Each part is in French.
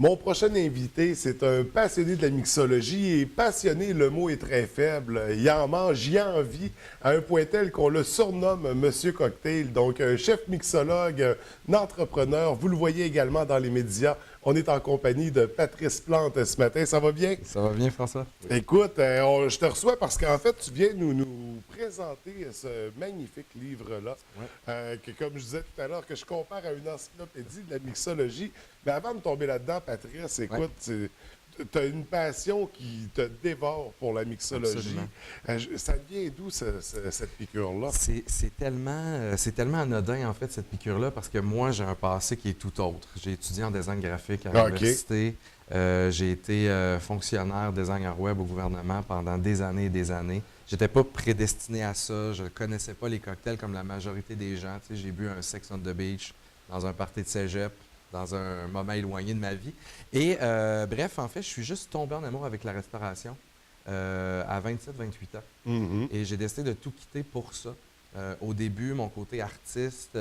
Mon prochain invité, c'est un passionné de la mixologie et passionné, le mot est très faible. Il en mange, il en vit, à un point tel qu'on le surnomme Monsieur Cocktail. Donc, un chef mixologue, un entrepreneur. Vous le voyez également dans les médias. On est en compagnie de Patrice Plante ce matin. Ça va bien? Ça va bien, François? Écoute, je te reçois parce qu'en fait, tu viens nous présenter ce magnifique livre-là, que comme je disais tout à l'heure, que je compare à une encyclopédie de la mixologie. Mais avant de tomber là-dedans, Patrice, écoute, tu as une passion qui te dévore pour la mixologie. Ça vient d'où cette piqûre-là? C'est tellement anodin, en fait, cette piqûre-là, parce que moi, j'ai un passé qui est tout autre. J'ai étudié en design graphique à l'université. J'ai été fonctionnaire designer web au gouvernement pendant des années et des années. J'étais pas prédestiné à ça. Je ne connaissais pas les cocktails comme la majorité des gens. Tu sais, j'ai bu un Sex on the Beach dans un party de cégep, dans un moment éloigné de ma vie. Et bref, en fait, je suis juste tombé en amour avec la restauration à 27-28 ans. Et j'ai décidé de tout quitter pour ça. Au début, mon côté artiste,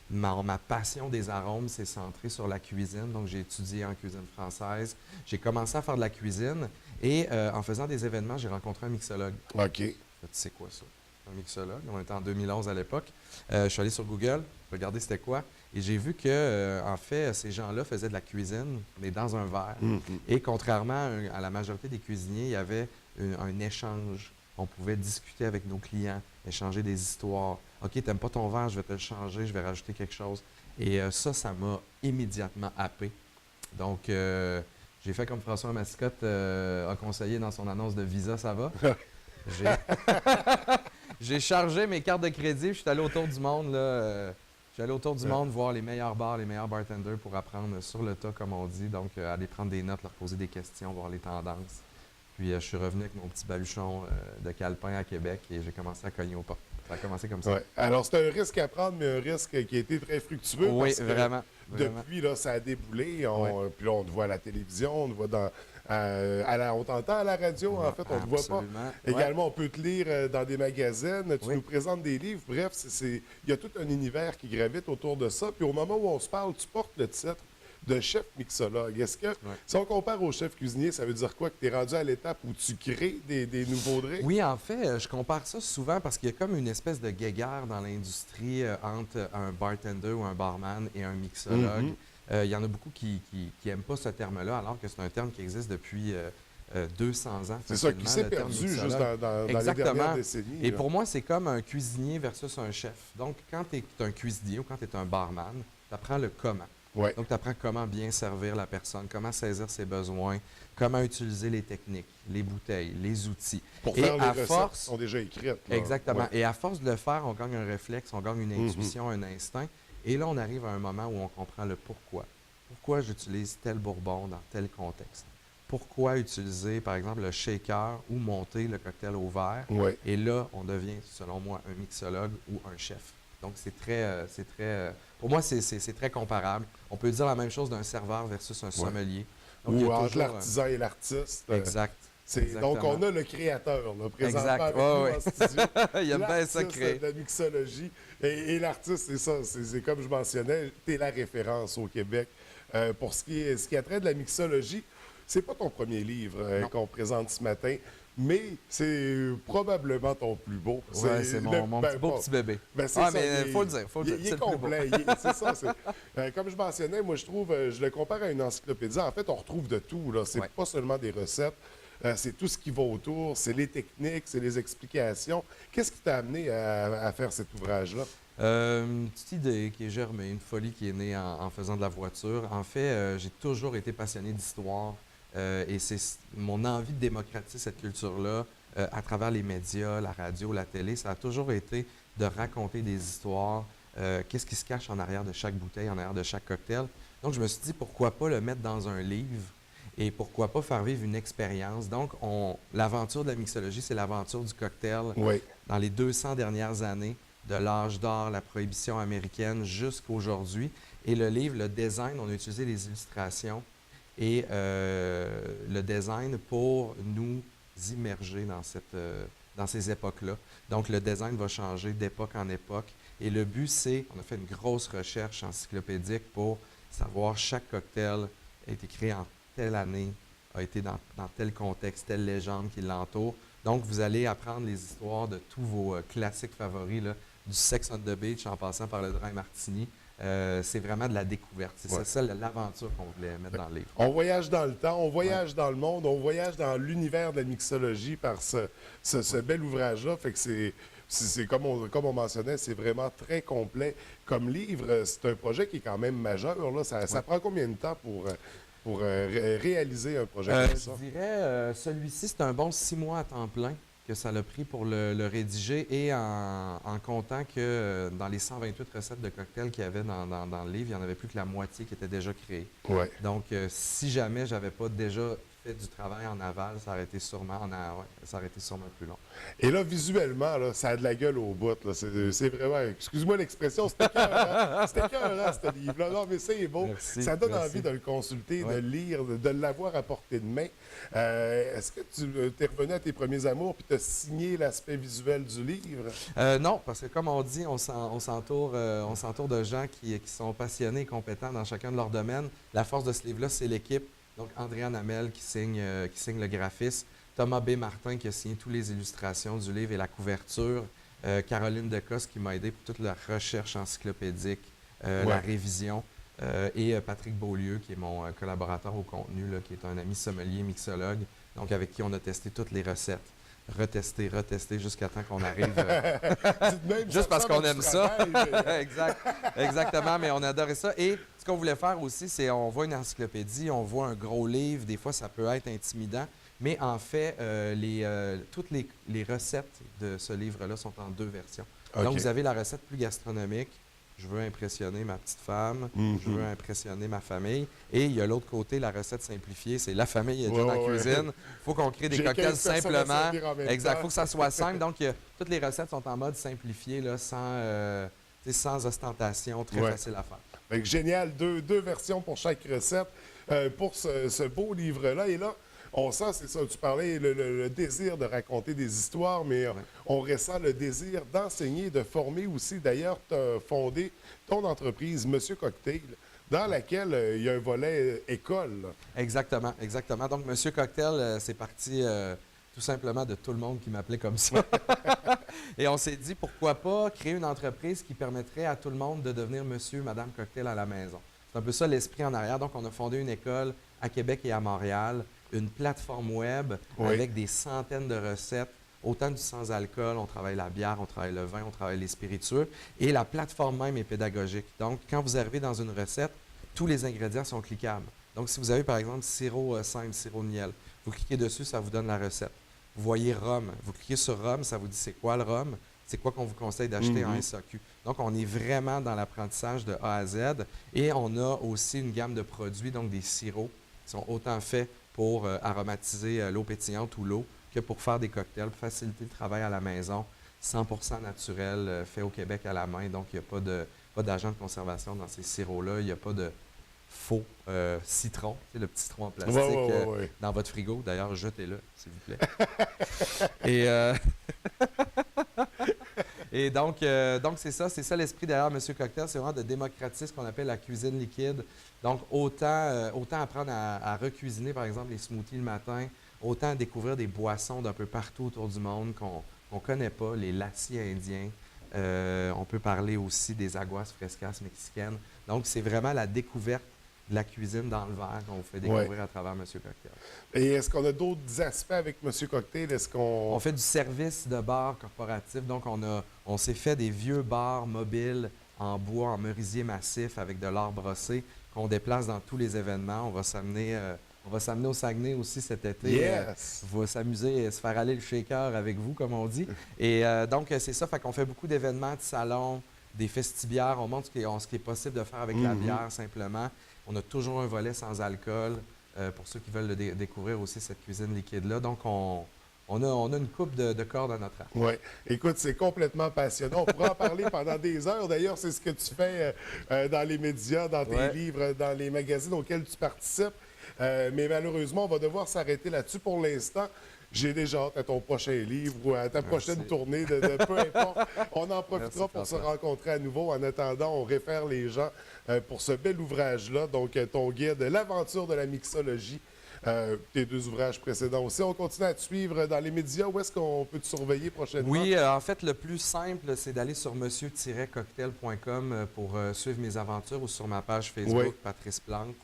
ma passion des arômes s'est centrée sur la cuisine. Donc, j'ai étudié en cuisine française. J'ai commencé à faire de la cuisine et en faisant des événements, j'ai rencontré un mixologue. OK. Tu sais quoi ça? Un mixologue. On était en 2011 à l'époque. Je suis allé sur Google, regarder c'était quoi. Et j'ai vu que, en fait, ces gens-là faisaient de la cuisine, mais dans un verre. Et contrairement à la majorité des cuisiniers, il y avait un échange. On pouvait discuter avec nos clients, échanger des histoires. OK, t'aimes pas ton verre, je vais te le changer, je vais rajouter quelque chose. Et ça m'a immédiatement happé. Donc, j'ai fait comme François Mascotte a conseillé dans son annonce de Visa, ça va. J'ai chargé mes cartes de crédit, puis je suis allé autour du monde, là. Je suis allé autour du monde voir les meilleurs bars, les meilleurs bartenders pour apprendre sur le tas, comme on dit. Donc, aller prendre des notes, leur poser des questions, voir les tendances. Puis, je suis revenu avec mon petit baluchon de calepin à Québec et j'ai commencé à cogner aux portes. Ça a commencé comme ça. Ouais. Alors, c'est un risque à prendre, mais un risque qui a été très fructueux. Oui, parce que vraiment. Depuis, là, ça a déboulé. Puis là, on te voit à la télévision, on te voit on t'entend à la radio, en fait, on ne te voit pas. Également, on peut te lire dans des magazines, tu nous présentes des livres. Bref, il y a tout un univers qui gravite autour de ça. Puis au moment où on se parle, tu portes le titre de chef mixologue. Est-ce que, si on compare au chef cuisinier, ça veut dire quoi? Que tu es rendu à l'étape où tu crées des nouveaux drinks? Oui, en fait, je compare ça souvent parce qu'il y a comme une espèce de guéguerre dans l'industrie entre un bartender ou un barman et un mixologue. Il y en a beaucoup qui n'aiment pas ce terme-là, alors que c'est un terme qui existe depuis 200 ans. C'est ça qui s'est perdu juste dans les dernières décennies. Et pour moi, c'est comme un cuisinier versus un chef. Donc, quand tu es un cuisinier ou quand tu es un barman, tu apprends le comment. Donc, tu apprends comment bien servir la personne, comment saisir ses besoins, comment utiliser les techniques, les bouteilles, les outils. Pour faire les recettes qui sont déjà écrites. Là. Exactement. Et à force de le faire, on gagne un réflexe, on gagne une intuition, un instinct. Et là, on arrive à un moment où on comprend le pourquoi. Pourquoi j'utilise tel bourbon dans tel contexte? Pourquoi utiliser, par exemple, le shaker ou monter le cocktail au verre? Et là, on devient, selon moi, un mixologue ou un chef. Donc, pour moi, c'est très comparable. On peut dire la même chose d'un serveur versus un sommelier. Donc, ou entre l'artisan et l'artiste. Exact. Donc, on a le créateur, là, présentement, avec nous en studio. Il aime bien ça créer. De la mixologie. Et l'artiste, c'est ça. C'est comme je mentionnais, tu es la référence au Québec. Pour ce qui a trait de la mixologie, c'est pas ton premier livre qu'on présente ce matin, mais c'est probablement ton plus beau. Oui, c'est mon petit bébé. Mais il faut le dire. Il est complet. C'est ça. Comme je mentionnais, moi, je le compare à une encyclopédie. En fait, on retrouve de tout. C'est pas seulement des recettes. C'est tout ce qui va autour, c'est les techniques, c'est les explications. Qu'est-ce qui t'a amené à faire cet ouvrage-là? Une petite idée qui est germée, une folie qui est née en faisant de la voiture. En fait, j'ai toujours été passionné d'histoire et c'est mon envie de démocratiser cette culture-là à travers les médias, la radio, la télé. Ça a toujours été de raconter des histoires, qu'est-ce qui se cache en arrière de chaque bouteille, en arrière de chaque cocktail. Donc, je me suis dit, pourquoi pas le mettre dans un livre? Et pourquoi pas faire vivre une expérience? Donc, l'aventure de la mixologie, c'est l'aventure du cocktail dans les 200 dernières années, de l'âge d'or, la prohibition américaine jusqu'à aujourd'hui. Et le livre, le design, on a utilisé les illustrations et le design pour nous immerger dans ces époques-là. Donc, le design va changer d'époque en époque. Et le but, on a fait une grosse recherche encyclopédique pour savoir chaque cocktail a été créé en telle année, a été dans tel contexte, telle légende qui l'entoure. Donc, vous allez apprendre les histoires de tous vos classiques favoris, là, du Sex on the Beach en passant par le Dry Martini. C'est vraiment de la découverte. C'est ça l'aventure qu'on voulait mettre dans le livre. On voyage dans le temps, on voyage dans le monde, on voyage dans l'univers de la mixologie par ce bel ouvrage-là. Fait que c'est comme on mentionnait, c'est vraiment très complet comme livre. C'est un projet qui est quand même majeur. Là. Ça prend combien de temps pour réaliser un projet comme ça? Je dirais, celui-ci, c'est un bon 6 mois à temps plein que ça l'a pris pour le rédiger et en comptant que dans les 128 recettes de cocktails qu'il y avait dans le livre, il n'y en avait plus que la moitié qui était déjà créée. Ouais. Donc, si jamais j'avais pas déjà fait du travail en aval, ça aurait été sûrement, plus long. Et là, visuellement, là, ça a de la gueule au bout. C'est vraiment, excuse-moi l'expression, c'était écœurant. C'était écœurant, ce livre-là. Non, mais c'est beau. Merci, ça donne envie de le consulter, de le lire, de l'avoir à portée de main. Est-ce que tu es revenu à tes premiers amours puis tu as signé l'aspect visuel du livre? Non, parce que comme on dit, on s'entoure de gens qui sont passionnés et compétents dans chacun de leurs domaines. La force de ce livre-là, c'est l'équipe. Donc, Andréane Hamel qui signe le graphisme, Thomas B. Martin qui a signé toutes les illustrations du livre et la couverture, Caroline Decosse qui m'a aidé pour toute la recherche encyclopédique, la révision, et Patrick Beaulieu qui est mon collaborateur au contenu, là, qui est un ami sommelier, mixologue, donc avec qui on a testé toutes les recettes. Retester jusqu'à temps qu'on arrive. Juste parce qu'on aime ça. Exactement, mais on adorait ça. Et ce qu'on voulait faire aussi, c'est on voit une encyclopédie, on voit un gros livre, des fois ça peut être intimidant, mais en fait, toutes les recettes de ce livre-là sont en 2 versions. Okay. Donc, vous avez la recette plus gastronomique. Je veux impressionner ma petite femme, je veux impressionner ma famille. Et il y a l'autre côté, la recette simplifiée, c'est la famille est déjà dans la cuisine. Il faut qu'on crée des cocktails simplement. Exact, il faut que ça soit simple. Donc, toutes les recettes sont en mode simplifié, là, sans ostentation, très facile à faire. Donc, génial, deux versions pour chaque recette pour ce beau livre-là. Et là, on sent, c'est ça, tu parlais, le désir de raconter des histoires, mais on ressent le désir d'enseigner, de former aussi. D'ailleurs, tu as fondé ton entreprise, Monsieur Cocktail, dans laquelle il y a un volet école. Exactement. Donc, Monsieur Cocktail, c'est parti tout simplement de tout le monde qui m'appelait comme ça. Et on s'est dit, pourquoi pas créer une entreprise qui permettrait à tout le monde de devenir Monsieur, Madame Cocktail à la maison. C'est un peu ça l'esprit en arrière. Donc, on a fondé une école à Québec et à Montréal, une plateforme web avec des centaines de recettes, autant du sans-alcool, on travaille la bière, on travaille le vin, on travaille les spiritueux, et la plateforme même est pédagogique. Donc, quand vous arrivez dans une recette, tous les ingrédients sont cliquables. Donc, si vous avez, par exemple, sirop simple, sirop de miel, vous cliquez dessus, ça vous donne la recette. Vous voyez rhum, vous cliquez sur rhum, ça vous dit c'est quoi le rhum, c'est quoi qu'on vous conseille d'acheter en SAQ. Donc, on est vraiment dans l'apprentissage de A à Z, et on a aussi une gamme de produits, donc des sirops, qui sont autant faits pour aromatiser l'eau pétillante ou l'eau que pour faire des cocktails, pour faciliter le travail à la maison, 100% naturel, fait au Québec à la main. Donc, il n'y a pas d'agent de conservation dans ces sirops-là. Il n'y a pas de faux citron, tu sais, le petit citron en plastique dans votre frigo. D'ailleurs, jetez-le, s'il vous plaît. Et donc c'est ça l'esprit derrière Monsieur Cocktail, c'est vraiment de démocratiser ce qu'on appelle la cuisine liquide. Donc, autant apprendre à recuisiner, par exemple, les smoothies le matin, autant découvrir des boissons d'un peu partout autour du monde qu'on ne connaît pas, les lassis indiens. On peut parler aussi des aguas frescas mexicaines. Donc, c'est vraiment la découverte de la cuisine dans le verre qu'on vous fait découvrir à travers Monsieur Cocktail. Et est-ce qu'on a d'autres aspects avec Monsieur Cocktail? On fait du service de bar corporatif. Donc, on s'est fait des vieux bars mobiles en bois, en merisier massif avec de l'or brossé qu'on déplace dans tous les événements. On va s'amener au Saguenay aussi cet été. Yes! On va s'amuser et se faire aller le shaker avec vous, comme on dit. Et donc, c'est ça. Fait qu'on fait beaucoup d'événements de salon, des festibières. On montre ce qui est possible de faire avec la bière, simplement. On a toujours un volet sans alcool pour ceux qui veulent découvrir aussi cette cuisine liquide-là. Donc, on a une coupe de cordes à notre arc. Oui. Écoute, c'est complètement passionnant. On pourra en parler pendant des heures. D'ailleurs, c'est ce que tu fais dans les médias, dans tes livres, dans les magazines auxquels tu participes. Mais malheureusement, on va devoir s'arrêter là-dessus pour l'instant. j'ai déjà hâte à ton prochain livre ou à ta prochaine tournée de peu importe. On en profitera pour se rencontrer à nouveau. En attendant, on réfère les gens pour ce bel ouvrage-là, donc ton guide, L'aventure de la mixologie. Tes 2 ouvrages précédents aussi. On continue à te suivre dans les médias. Où est-ce qu'on peut te surveiller prochainement? Oui, en fait, le plus simple, c'est d'aller sur monsieur-cocktail.com pour suivre mes aventures ou sur ma page Facebook, Patrice Plante.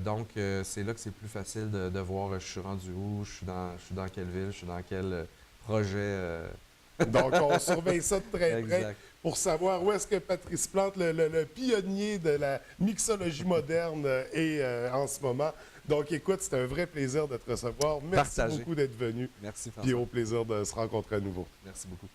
Donc, c'est là que c'est plus facile de voir je suis rendu où, je suis dans quelle ville, je suis dans quel projet. Donc, on surveille ça de très près pour savoir où est-ce que Patrice Plante, le pionnier de la mixologie moderne, est en ce moment. Donc, écoute, c'est un vrai plaisir de te recevoir. Merci beaucoup d'être venu. Merci, François. Puis au plaisir de se rencontrer à nouveau. Merci beaucoup.